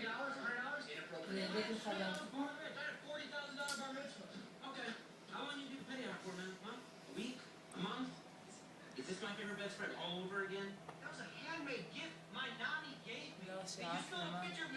$100, Yeah, they can come down. $40,000 bar mitzvah. Okay. How long you do the petty hour for, man? A month? A week? A month? Is this my favorite bedspread all over again? That was a handmade gift my nanny gave me. No, it's Hey, not you still have a for a picture of